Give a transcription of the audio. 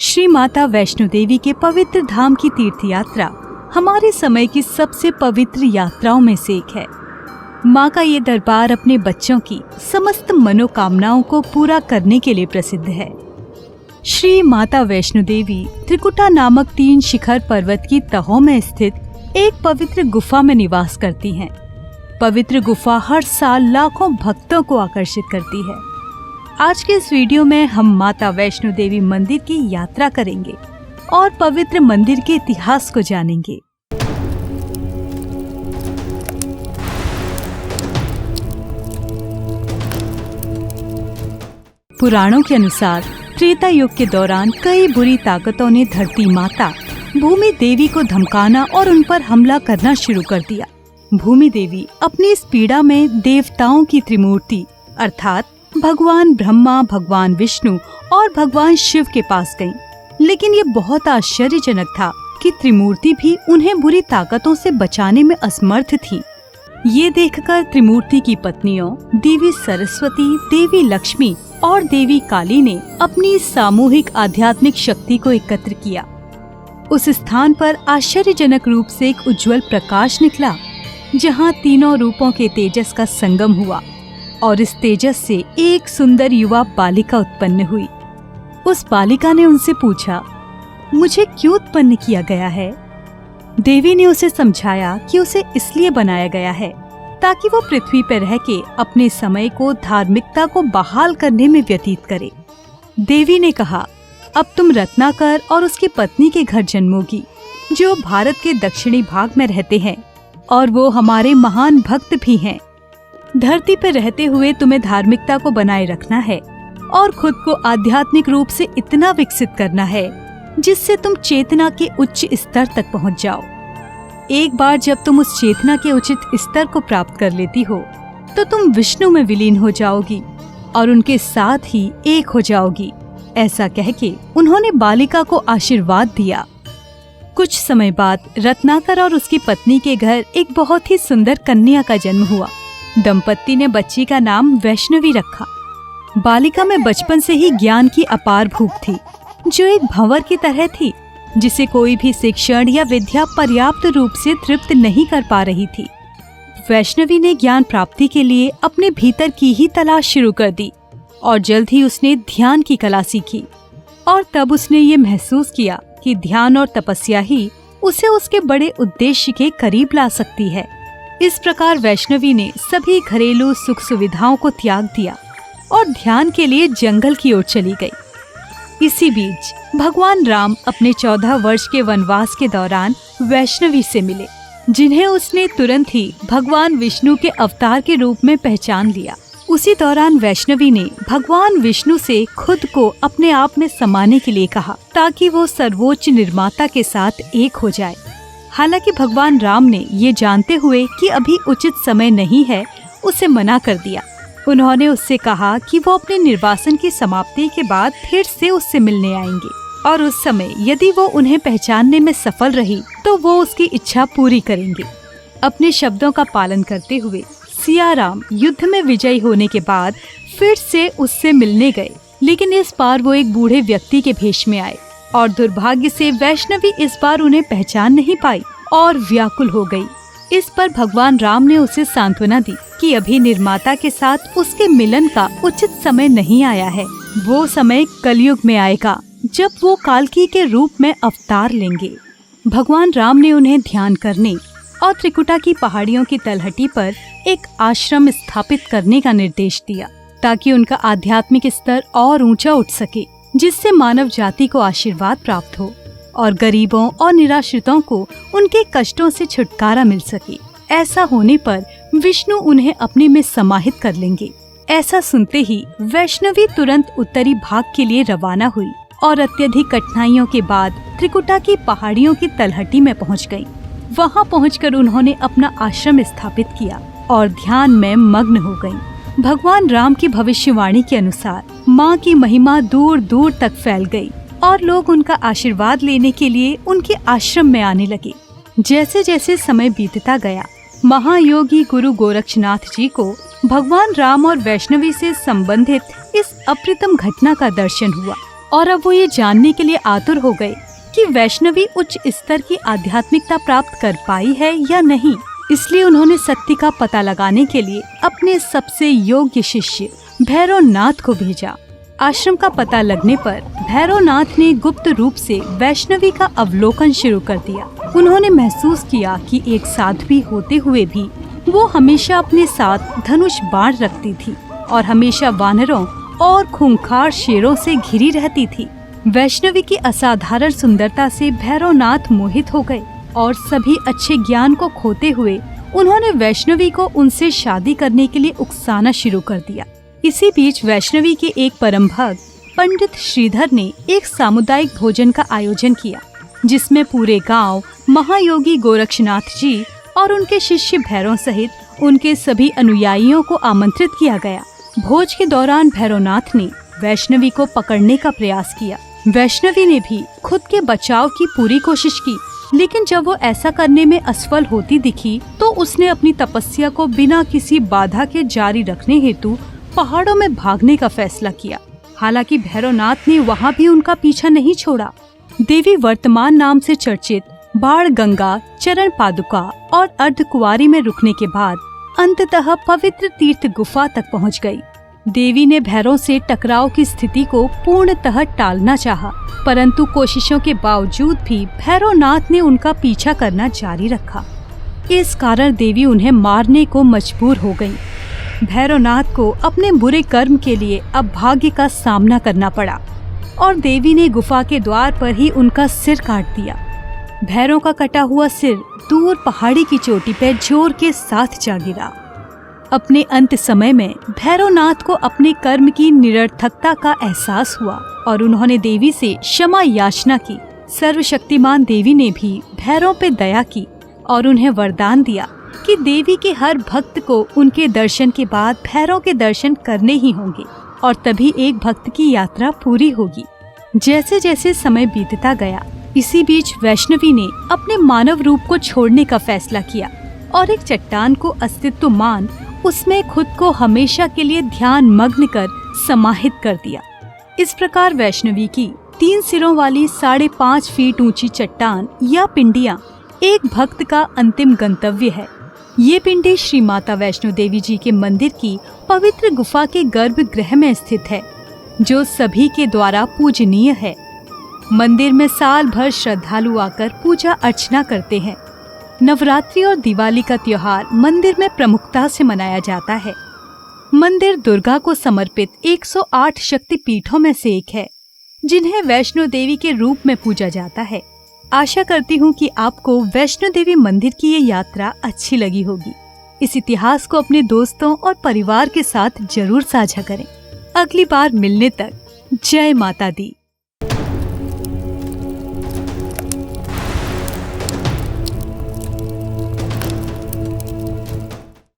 श्री माता वैष्णो देवी के पवित्र धाम की तीर्थ यात्रा हमारे समय की सबसे पवित्र यात्राओं में से एक है। माँ का ये दरबार अपने बच्चों की समस्त मनोकामनाओं को पूरा करने के लिए प्रसिद्ध है। श्री माता वैष्णो देवी त्रिकुटा नामक 3 शिखर पर्वत की तहों में स्थित एक पवित्र गुफा में निवास करती हैं। पवित्र गुफा हर साल लाखों भक्तों को आकर्षित करती है। आज के इस वीडियो में हम माता वैष्णो देवी मंदिर की यात्रा करेंगे और पवित्र मंदिर के इतिहास को जानेंगे। पुराणों के अनुसार त्रेता युग के दौरान कई बुरी ताकतों ने धरती माता भूमि देवी को धमकाना और उन पर हमला करना शुरू कर दिया। भूमि देवी अपनी इस पीड़ा में देवताओं की त्रिमूर्ति अर्थात भगवान ब्रह्मा, भगवान विष्णु और भगवान शिव के पास गईं। लेकिन ये बहुत आश्चर्यजनक था कि त्रिमूर्ति भी उन्हें बुरी ताकतों से बचाने में असमर्थ थी। ये देखकर त्रिमूर्ति की पत्नियों देवी सरस्वती, देवी लक्ष्मी और देवी काली ने अपनी सामूहिक आध्यात्मिक शक्ति को एकत्र किया। उस स्थान पर आश्चर्यजनक रूप से एक उज्जवल प्रकाश निकला, जहाँ तीनों रूपों के तेजस का संगम हुआ और इस तेजस से एक सुंदर युवा बालिका उत्पन्न हुई। उस बालिका ने उनसे पूछा, मुझे क्यों उत्पन्न किया गया है? देवी ने उसे समझाया कि उसे इसलिए बनाया गया है ताकि वो पृथ्वी पर रह के अपने समय को धार्मिकता को बहाल करने में व्यतीत करे। देवी ने कहा, अब तुम रत्नाकर और उसकी पत्नी के घर जन्मोगी, जो भारत के दक्षिणी भाग में रहते हैं और वो हमारे महान भक्त भी हैं। धरती पर रहते हुए तुम्हें धार्मिकता को बनाए रखना है और खुद को आध्यात्मिक रूप से इतना विकसित करना है जिससे तुम चेतना के उच्च स्तर तक पहुंच जाओ। एक बार जब तुम उस चेतना के उचित स्तर को प्राप्त कर लेती हो तो तुम विष्णु में विलीन हो जाओगी और उनके साथ ही एक हो जाओगी। ऐसा कह के उन्होंने बालिका को आशीर्वाद दिया। कुछ समय बाद रत्नाकर और उसकी पत्नी के घर एक बहुत ही सुंदर कन्या का जन्म हुआ। दंपत्ति ने बच्ची का नाम वैष्णवी रखा। बालिका में बचपन से ही ज्ञान की अपार भूख थी, जो एक भंवर की तरह थी, जिसे कोई भी शिक्षण या विद्या पर्याप्त रूप से तृप्त नहीं कर पा रही थी। वैष्णवी ने ज्ञान प्राप्ति के लिए अपने भीतर की ही तलाश शुरू कर दी और जल्द ही उसने ध्यान की कला सीखी। और तब उसने ये महसूस किया कि ध्यान और तपस्या ही उसे उसके बड़े उद्देश्य के करीब ला सकती है। इस प्रकार वैष्णवी ने सभी घरेलू सुख सुविधाओं को त्याग दिया और ध्यान के लिए जंगल की ओर चली गई। इसी बीच भगवान राम अपने 14 वर्ष के वनवास के दौरान वैष्णवी से मिले, जिन्हें उसने तुरंत ही भगवान विष्णु के अवतार के रूप में पहचान लिया। उसी दौरान वैष्णवी ने भगवान विष्णु से खुद को अपने आप में समाने के लिए कहा ताकि वो सर्वोच्च निर्माता के साथ एक हो जाए। हालांकि भगवान राम ने ये जानते हुए कि अभी उचित समय नहीं है, उसे मना कर दिया। उन्होंने उससे कहा कि वो अपने निर्वासन की समाप्ति के बाद फिर से उससे मिलने आएंगे और उस समय यदि वो उन्हें पहचानने में सफल रही तो वो उसकी इच्छा पूरी करेंगे। अपने शब्दों का पालन करते हुए सिया राम युद्ध में विजयी होने के बाद फिर से उससे मिलने गए, लेकिन इस बार वो एक बूढ़े व्यक्ति के भेष में आए और दुर्भाग्य से वैष्णवी इस बार उन्हें पहचान नहीं पाई और व्याकुल हो गई। इस पर भगवान राम ने उसे सांत्वना दी कि अभी निर्माता के साथ उसके मिलन का उचित समय नहीं आया है। वो समय कलयुग में आएगा जब वो कालकी के रूप में अवतार लेंगे। भगवान राम ने उन्हें ध्यान करने और त्रिकुटा की पहाड़ियों की तलहटी पर एक आश्रम स्थापित करने का निर्देश दिया ताकि उनका आध्यात्मिक स्तर और ऊंचा उठ सके, जिससे मानव जाति को आशीर्वाद प्राप्त हो और गरीबों और निराश्रितों को उनके कष्टों से छुटकारा मिल सके। ऐसा होने पर विष्णु उन्हें अपने में समाहित कर लेंगे। ऐसा सुनते ही वैष्णवी तुरंत उत्तरी भाग के लिए रवाना हुई और अत्यधिक कठिनाइयों के बाद त्रिकुटा की पहाड़ियों की तलहटी में पहुंच गईं। वहां पहुंचकर उन्होंने अपना आश्रम स्थापित किया और ध्यान में मग्न हो गईं। भगवान राम की भविष्यवाणी के अनुसार माँ की महिमा दूर दूर तक फैल गई और लोग उनका आशीर्वाद लेने के लिए उनके आश्रम में आने लगे। जैसे जैसे समय बीतता गया, महायोगी गुरु गोरक्षनाथ जी को भगवान राम और वैष्णवी से संबंधित इस अप्रतिम घटना का दर्शन हुआ और अब वो ये जानने के लिए आतुर हो गए कि वैष्णवी उच्च स्तर की आध्यात्मिकता प्राप्त कर पाई है या नहीं। इसलिए उन्होंने सत्य का पता लगाने के लिए अपने सबसे योग्य शिष्य भैरवनाथ को भेजा। आश्रम का पता लगने पर भैरवनाथ ने गुप्त रूप से वैष्णवी का अवलोकन शुरू कर दिया। उन्होंने महसूस किया कि एक साध्वी होते हुए भी वो हमेशा अपने साथ धनुष बाण रखती थी और हमेशा वानरों और खूंखार शेरों से घिरी रहती थी। वैष्णवी की असाधारण सुंदरता से भैरवनाथ मोहित हो गए और सभी अच्छे ज्ञान को खोते हुए उन्होंने वैष्णवी को उनसे शादी करने के लिए उकसाना शुरू कर दिया। इसी बीच वैष्णवी के एक परम भक्त पंडित श्रीधर ने एक सामुदायिक भोजन का आयोजन किया, जिसमें पूरे गांव महायोगी गोरक्षनाथ जी और उनके शिष्य भैरव सहित उनके सभी अनुयायियों को आमंत्रित किया गया। भोज के दौरान भैरवनाथ ने वैष्णवी को पकड़ने का प्रयास किया। वैष्णवी ने भी खुद के बचाव की पूरी कोशिश की, लेकिन जब वो ऐसा करने में असफल होती दिखी तो उसने अपनी तपस्या को बिना किसी बाधा के जारी रखने हेतु पहाड़ों में भागने का फैसला किया। हालांकि भैरवनाथ ने वहाँ भी उनका पीछा नहीं छोड़ा। देवी वर्तमान नाम से चर्चित बाण गंगा चरण पादुका और अर्धकुंवारी में रुकने के बाद अंततः पवित्र तीर्थ गुफा तक पहुँच गयी। देवी ने भैरव से टकराव की स्थिति को पूर्णतः टालना चाहा, परंतु कोशिशों के बावजूद भी भैरवनाथ ने उनका पीछा करना जारी रखा। इस कारण देवी उन्हें मारने को मजबूर हो गयी। भैरवनाथ को अपने बुरे कर्म के लिए अब भाग्य का सामना करना पड़ा और देवी ने गुफा के द्वार पर ही उनका सिर काट दिया। भैरव का कटा हुआ सिर दूर पहाड़ी की चोटी पर जोर के साथ जा गिरा। अपने अंत समय में भैरवनाथ को अपने कर्म की निरर्थकता का एहसास हुआ और उन्होंने देवी से क्षमा याचना की। सर्वशक्तिमान देवी ने भी भैरव पे दया की और उन्हें वरदान दिया कि देवी के हर भक्त को उनके दर्शन के बाद भैरव के दर्शन करने ही होंगे और तभी एक भक्त की यात्रा पूरी होगी। जैसे जैसे समय बीतता गया, इसी बीच वैष्णवी ने अपने मानव रूप को छोड़ने का फैसला किया और एक चट्टान को अस्तित्व मान उसमें खुद को हमेशा के लिए ध्यान मग्न कर समाहित कर दिया। इस प्रकार वैष्णवी की 3 सिरों वाली 5.5 फीट ऊंची चट्टान या पिंडियां एक भक्त का अंतिम गंतव्य है। ये पिंडी श्री माता वैष्णो देवी जी के मंदिर की पवित्र गुफा के गर्भगृह में स्थित है, जो सभी के द्वारा पूजनीय है। मंदिर में साल भर श्रद्धालु आकर पूजा अर्चना करते हैं। नवरात्रि और दिवाली का त्योहार मंदिर में प्रमुखता से मनाया जाता है। मंदिर दुर्गा को समर्पित 108 शक्ति पीठों में से एक है, जिन्हें वैष्णो देवी के रूप में पूजा जाता है। आशा करती हूँ कि आपको वैष्णो देवी मंदिर की ये यात्रा अच्छी लगी होगी। इस इतिहास को अपने दोस्तों और परिवार के साथ जरूर साझा करें। अगली बार मिलने तक जय माता दी।